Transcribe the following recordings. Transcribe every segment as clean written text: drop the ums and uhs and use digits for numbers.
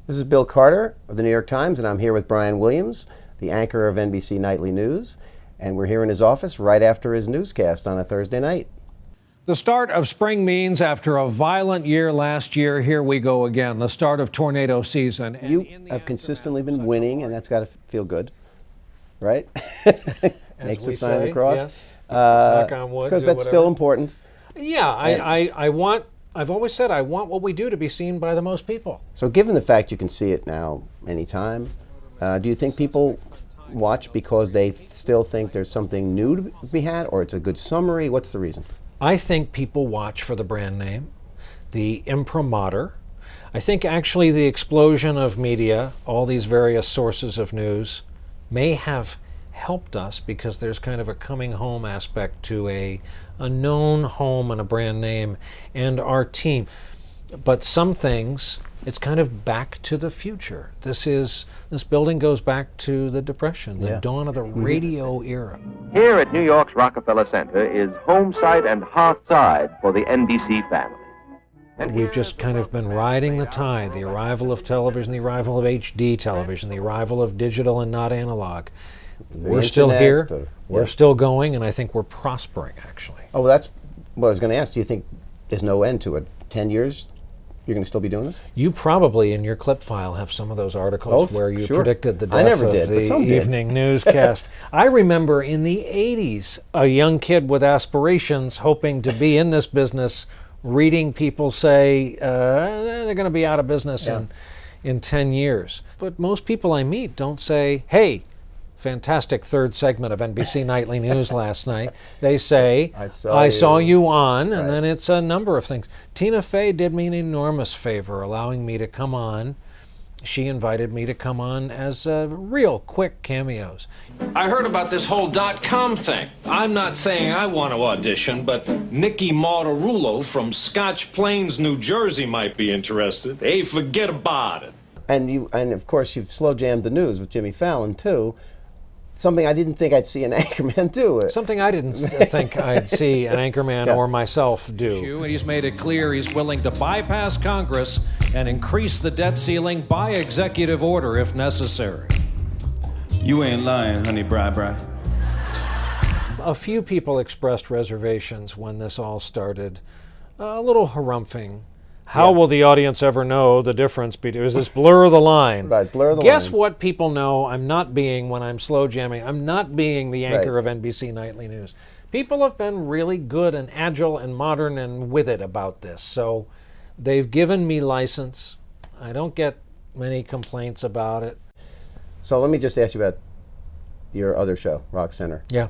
This is Bill Carter of the New York Times, and I'm here with Brian Williams, the anchor of NBC Nightly News, and we're here in his office right after his newscast on a Thursday night. The start of spring means after a violent year last year, here we go again, the start of tornado season. And you have consistently been winning, and that's got to feel good, right? Makes the sign of the cross. Yes. Knock on wood. Because that's still important. Yeah, I've always said I want what we do to be seen by the most people. So given the fact you can see it now anytime, do you think people watch because they still think there's something new to be had, or it's a good summary? What's the reason? I think people watch for the brand name, the imprimatur. I think actually the explosion of media, all these various sources of news, may have helped us because there's kind of a coming home aspect to a known home and a brand name and our team. But some things, it's kind of back to the future. This building goes back to the Depression, the dawn of the radio era. Here at New York's Rockefeller Center is home side and hearth side for the NBC family. We've just kind of been riding the tide, the arrival of television, the arrival of HD television, the arrival of digital and not analog. We're still here, we're still going, and I think we're prospering, actually. Oh, that's what I was going to ask. Do you think there's no end to it? 10 years, you're going to still be doing this? You probably, in your clip file, have some of those articles where you predicted the death of the evening newscast. I remember in the 80s, a young kid with aspirations hoping to be in this business, reading people say they're going to be out of business in 10 years. But most people I meet don't say, hey, fantastic third segment of NBC Nightly News last night. They say, I saw you on, and then it's a number of things. Tina Fey did me an enormous favor allowing me to come on. She invited me to come on as real quick cameos. I heard about this whole .com thing. I'm not saying I want to audition, but Nikki Mortarulo from Scotch Plains, New Jersey might be interested. Hey, forget about it. And of course you've slow jammed the news with Jimmy Fallon too. Something I didn't think I'd see an anchorman do. Something I didn't think I'd see an anchorman or myself do. And he's made it clear he's willing to bypass Congress and increase the debt ceiling by executive order if necessary. You ain't lying, honey bri-bri. A few people expressed reservations when this all started. A little harumphing. How will the audience ever know the difference between, is this blur the line? Right, blur the Guess lines. what people know I'm not being when I'm slow jamming? I'm not being the anchor of NBC Nightly News. People have been really good and agile and modern and with it about this. So they've given me license. I don't get many complaints about it. So let me just ask you about your other show, Rock Center. Yeah.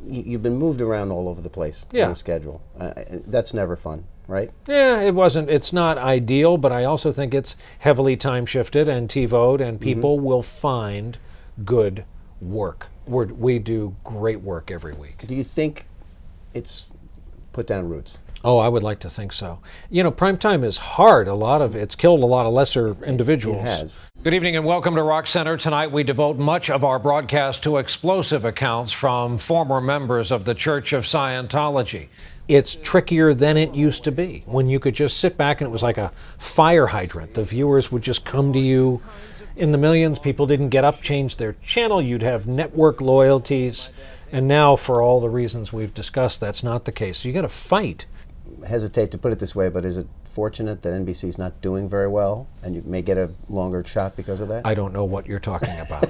You've been moved around all over the place on the schedule. That's never fun, right? Yeah, it's not ideal, but I also think it's heavily time shifted and TiVo'd, and people will find good work. We do great work every week. Do you think it's put down roots? Oh, I would like to think so. You know, primetime is hard. It's killed a lot of lesser individuals. It has. Good evening and welcome to Rock Center. Tonight we devote much of our broadcast to explosive accounts from former members of the Church of Scientology. It's trickier than it used to be, when you could just sit back and it was like a fire hydrant. The viewers would just come to you in the millions. People didn't get up, change their channel. You'd have network loyalties. And now, for all the reasons we've discussed, that's not the case. So you got to fight. I hesitate to put it this way, but is it fortunate that NBC is not doing very well and you may get a longer shot because of that? I don't know what you're talking about.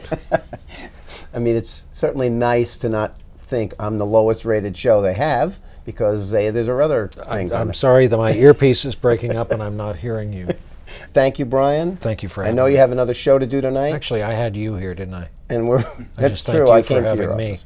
I mean, it's certainly nice to not think I'm the lowest rated show they have, because there's other things. I'm sorry that my earpiece is breaking up and I'm not hearing you. Thank you, Brian. Thank you for having me. I know you have another show to do tonight. Actually, I had you here, didn't I? And that's just thanked true. you I for came to having your me. office.